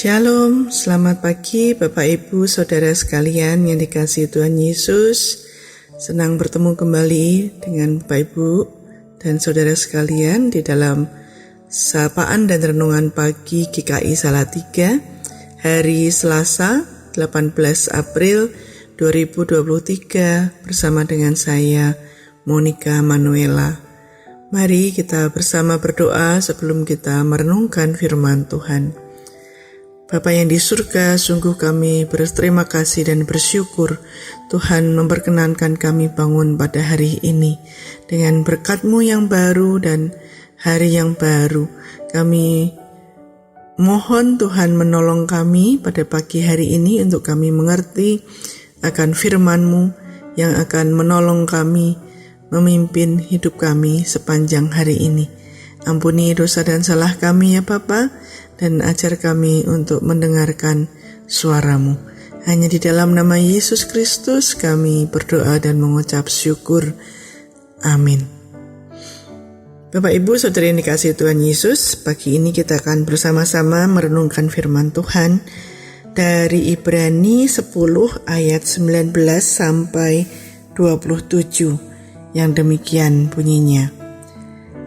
Shalom, selamat pagi Bapak Ibu Saudara sekalian yang dikasihi Tuhan Yesus. Senang bertemu kembali dengan Bapak Ibu dan Saudara sekalian di dalam sapaan dan renungan pagi GKI Salatiga hari Selasa 18 April 2023 bersama dengan saya Monica Manuela. Mari kita bersama berdoa sebelum kita merenungkan firman Tuhan. Bapa yang di surga, sungguh kami berterima kasih dan bersyukur Tuhan memperkenankan kami bangun pada hari ini dengan berkat-Mu yang baru dan hari yang baru. Kami mohon Tuhan menolong kami pada pagi hari ini untuk kami mengerti akan firman-Mu yang akan menolong kami memimpin hidup kami sepanjang hari ini. Ampuni dosa dan salah kami ya Bapa, dan ajar kami untuk mendengarkan suara-Mu. Hanya di dalam nama Yesus Kristus kami berdoa dan mengucap syukur. Amin. Bapak Ibu Saudara yang dikasihi Tuhan Yesus, pagi ini kita akan bersama-sama merenungkan firman Tuhan dari Ibrani 10 ayat 19 sampai 27 yang demikian bunyinya.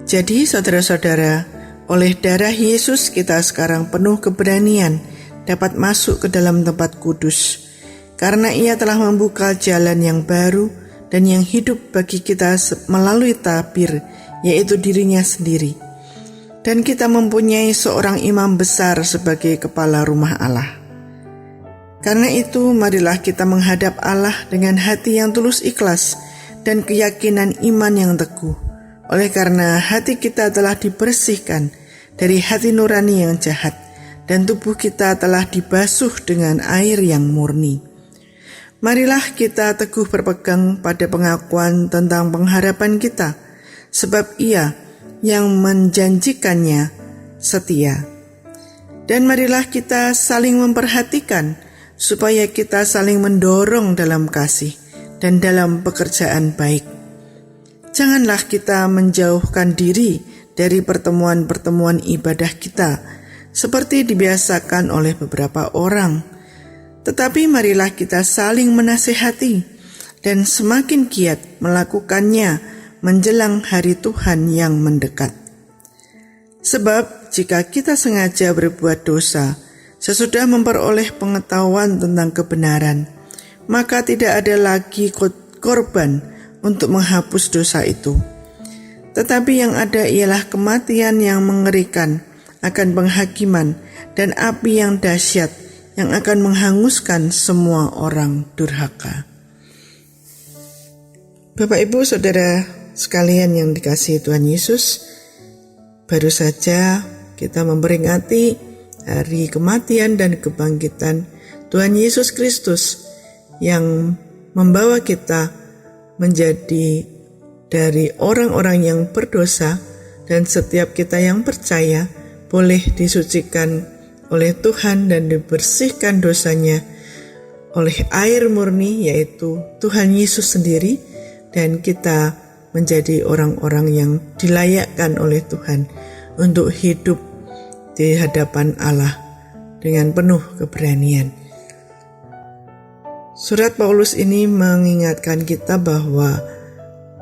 Jadi saudara-saudara, oleh darah Yesus kita sekarang penuh keberanian dapat masuk ke dalam tempat kudus, karena Ia telah membuka jalan yang baru dan yang hidup bagi kita melalui tabir, yaitu dirinya sendiri. Dan kita mempunyai seorang imam besar sebagai kepala rumah Allah. Karena itu marilah kita menghadap Allah dengan hati yang tulus ikhlas dan keyakinan iman yang teguh. Oleh karena hati kita telah dibersihkan dari hati nurani yang jahat, dan tubuh kita telah dibasuh dengan air yang murni. Marilah kita teguh berpegang pada pengakuan tentang pengharapan kita, sebab Ia yang menjanjikannya setia. Dan marilah kita saling memperhatikan, supaya kita saling mendorong dalam kasih dan dalam pekerjaan baik. Janganlah kita menjauhkan diri dari pertemuan-pertemuan ibadah kita, seperti dibiasakan oleh beberapa orang. Tetapi marilah kita saling menasihati dan semakin giat melakukannya menjelang hari Tuhan yang mendekat. Sebab jika kita sengaja berbuat dosa, sesudah memperoleh pengetahuan tentang kebenaran, maka tidak ada lagi korban untuk menghapus dosa itu. Tetapi yang ada ialah kematian yang mengerikan akan penghakiman dan api yang dahsyat yang akan menghanguskan semua orang durhaka. Bapak Ibu Saudara sekalian yang dikasihi Tuhan Yesus, baru saja kita memperingati hari kematian dan kebangkitan Tuhan Yesus Kristus yang membawa kita menjadi dari orang-orang yang berdosa, dan setiap kita yang percaya boleh disucikan oleh Tuhan dan dibersihkan dosanya oleh air murni, yaitu Tuhan Yesus sendiri, dan kita menjadi orang-orang yang dilayakkan oleh Tuhan untuk hidup di hadapan Allah dengan penuh keberanian. Surat Paulus ini mengingatkan kita bahwa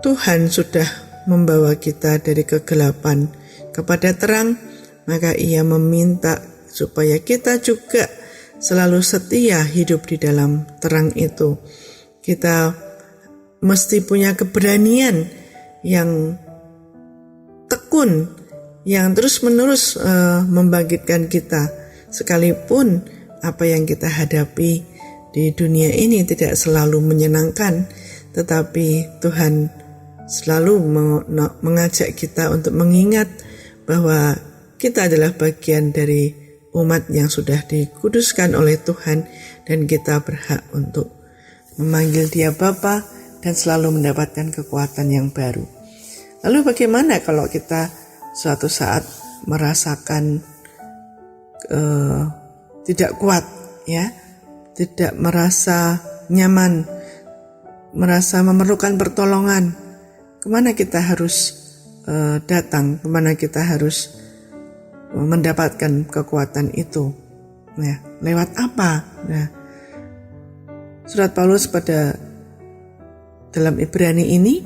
Tuhan sudah membawa kita dari kegelapan kepada terang, maka Ia meminta supaya kita juga selalu setia hidup di dalam terang itu. Kita mesti punya keberanian yang tekun, yang terus-menerus membangkitkan kita, sekalipun apa yang kita hadapi di dunia ini tidak selalu menyenangkan, tetapi Tuhan selalu mengajak kita untuk mengingat bahwa kita adalah bagian dari umat yang sudah dikuduskan oleh Tuhan, dan kita berhak untuk memanggil Dia Bapa dan selalu mendapatkan kekuatan yang baru. Lalu bagaimana kalau kita suatu saat merasakan tidak kuat, ya, tidak merasa nyaman, merasa memerlukan pertolongan? Kemana kita harus datang? Kemana kita harus mendapatkan kekuatan itu? Nah, lewat apa? Nah, surat Paulus dalam Ibrani ini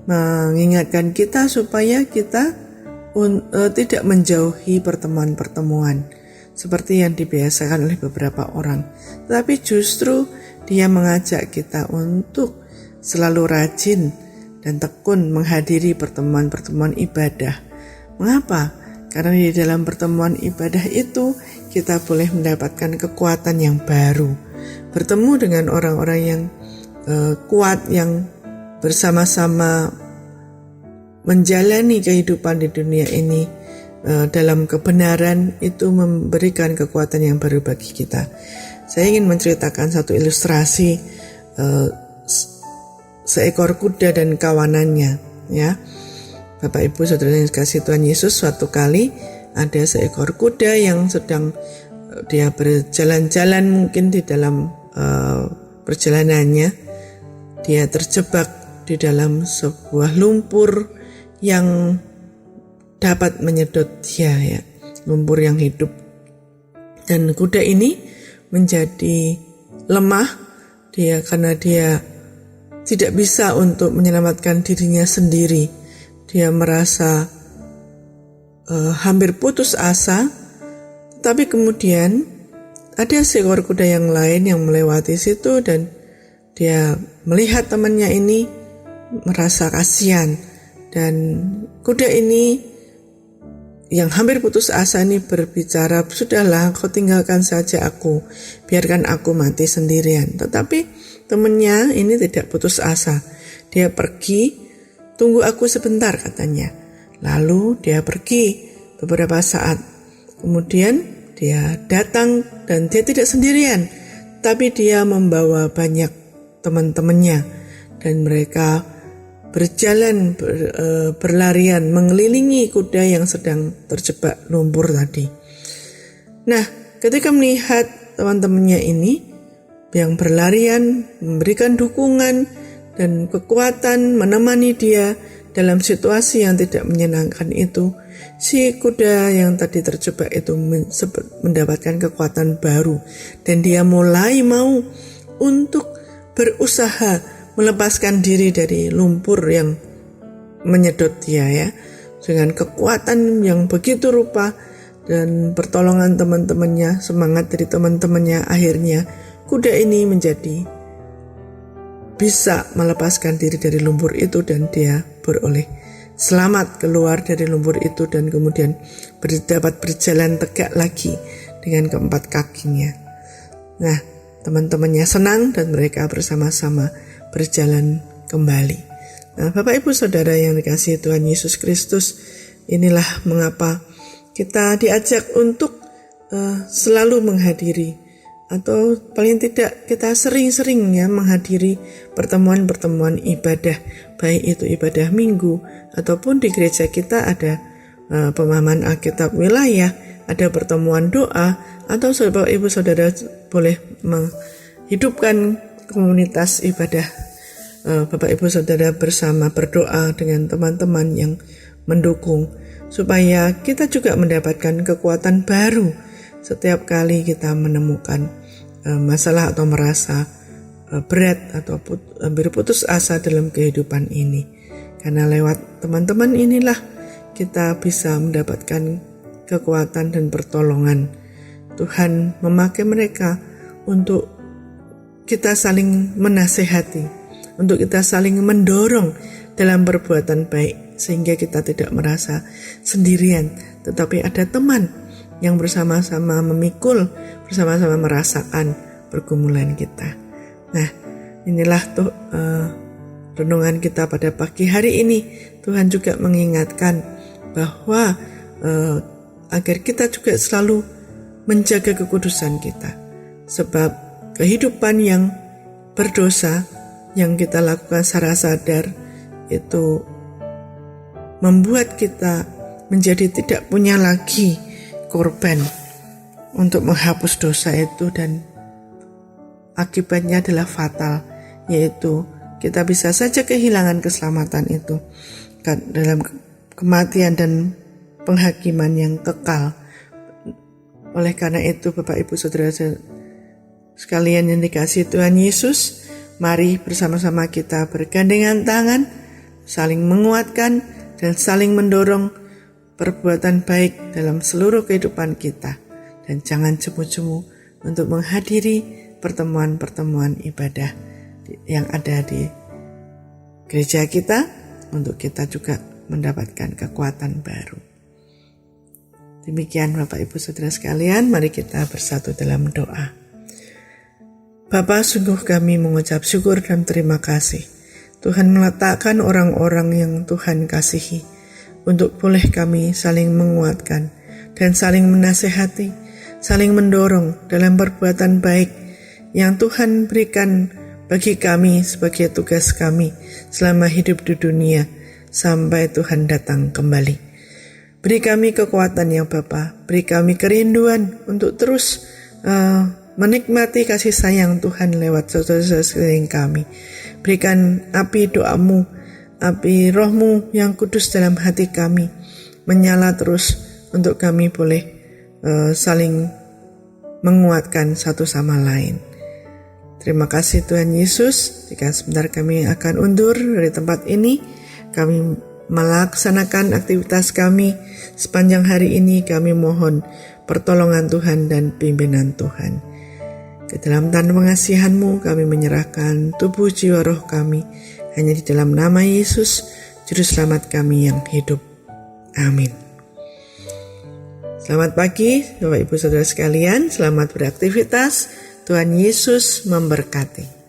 mengingatkan kita supaya kita tidak menjauhi pertemuan-pertemuan seperti yang dibiasakan oleh beberapa orang, tetapi justru dia mengajak kita untuk selalu rajin dan tekun menghadiri pertemuan-pertemuan ibadah. Mengapa? Karena di dalam pertemuan ibadah itu kita boleh mendapatkan kekuatan yang baru, bertemu dengan orang-orang yang kuat, yang bersama-sama menjalani kehidupan di dunia ini dalam kebenaran, itu memberikan kekuatan yang baru bagi kita. Saya ingin menceritakan satu ilustrasi seekor kuda dan kawanannya, ya. Bapak Ibu Saudara yang dikasihi Tuhan Yesus, suatu kali ada seekor kuda yang sedang dia berjalan-jalan, mungkin di dalam perjalanannya dia terjebak di dalam sebuah lumpur yang dapat menyedot dia, ya, lumpur yang hidup. Dan kuda ini menjadi lemah karena dia tidak bisa untuk menyelamatkan dirinya sendiri. Dia merasa hampir putus asa, tapi kemudian ada seekor kuda yang lain yang melewati situ dan dia melihat temannya ini, merasa kasihan, dan kuda ini yang hampir putus asa ini berbicara, "Sudahlah, kau tinggalkan saja aku, biarkan aku mati sendirian." Tetapi temannya ini tidak putus asa. Dia pergi, "Tunggu aku sebentar," katanya. Lalu dia pergi beberapa saat. Kemudian dia datang dan dia tidak sendirian, tapi dia membawa banyak teman-temannya, dan mereka berjalan berlarian mengelilingi kuda yang sedang terjebak lumpur tadi. Nah, ketika melihat teman-temannya ini yang berlarian, memberikan dukungan dan kekuatan, menemani dia dalam situasi yang tidak menyenangkan itu, si kuda yang tadi terjebak itu mendapatkan kekuatan baru, dan dia mulai mau untuk berusaha melepaskan diri dari lumpur yang menyedot dia, ya, dengan kekuatan yang begitu rupa dan pertolongan teman-temannya, semangat dari teman-temannya. Akhirnya kuda ini menjadi bisa melepaskan diri dari lumpur itu, dan dia beroleh selamat keluar dari lumpur itu, dan kemudian dapat berjalan tegak lagi dengan keempat kakinya. Nah, teman-temannya senang dan mereka bersama-sama berjalan kembali. Nah, Bapak Ibu Saudara yang dikasihi Tuhan Yesus Kristus, inilah mengapa kita diajak untuk selalu menghadiri, atau paling tidak kita sering-sering, ya, menghadiri pertemuan-pertemuan ibadah, baik itu ibadah minggu ataupun di gereja kita ada pemahaman Alkitab wilayah, ada pertemuan doa, atau Bapak Ibu Saudara boleh menghidupkan komunitas ibadah Bapak Ibu Saudara bersama berdoa dengan teman-teman yang mendukung, supaya kita juga mendapatkan kekuatan baru setiap kali kita menemukan masalah atau merasa berat atau hampir putus asa dalam kehidupan ini. Karena lewat teman-teman inilah kita bisa mendapatkan kekuatan dan pertolongan. Tuhan memakai mereka untuk kita saling menasehati, untuk kita saling mendorong dalam perbuatan baik, sehingga kita tidak merasa sendirian, tetapi ada teman yang bersama-sama memikul, bersama-sama merasakan pergumulan kita. Nah, inilah renungan kita pada pagi hari ini. Tuhan juga mengingatkan bahwa agar kita juga selalu menjaga kekudusan kita, sebab kehidupan yang berdosa yang kita lakukan secara sadar itu membuat kita menjadi tidak punya lagi korban untuk menghapus dosa itu, dan akibatnya adalah fatal, yaitu kita bisa saja kehilangan keselamatan itu dalam kematian dan penghakiman yang kekal Oleh karena itu Bapak Ibu Saudara sekalian yang dikasihi Tuhan Yesus, mari bersama-sama kita bergandengan tangan, saling menguatkan dan saling mendorong perbuatan baik dalam seluruh kehidupan kita. Dan jangan jemu-jemu untuk menghadiri pertemuan-pertemuan ibadah yang ada di gereja kita, untuk kita juga mendapatkan kekuatan baru. Demikian Bapak Ibu Saudara sekalian, mari kita bersatu dalam doa. Bapa, sungguh kami mengucap syukur dan terima kasih. Tuhan meletakkan orang-orang yang Tuhan kasihi untuk boleh kami saling menguatkan dan saling menasehati, saling mendorong dalam perbuatan baik yang Tuhan berikan bagi kami sebagai tugas kami selama hidup di dunia sampai Tuhan datang kembali. Beri kami kekuatan ya Bapa, beri kami kerinduan untuk terus menikmati kasih sayang Tuhan lewat saudara-saudara sekeliling kami. Berikan api doamu, api rohmu yang kudus dalam hati kami, menyala terus untuk kami boleh saling menguatkan satu sama lain. Terima kasih Tuhan Yesus. Jika sebentar kami akan undur dari tempat ini, kami melaksanakan aktivitas kami sepanjang hari ini. Kami mohon pertolongan Tuhan dan pimpinan Tuhan. Ke dalam tanda pengasihan-Mu kami menyerahkan tubuh jiwa roh kami hanya di dalam nama Yesus, Juru Selamat kami yang hidup. Amin. Selamat pagi Bapak Ibu Saudara sekalian, selamat beraktivitas. Tuhan Yesus memberkati.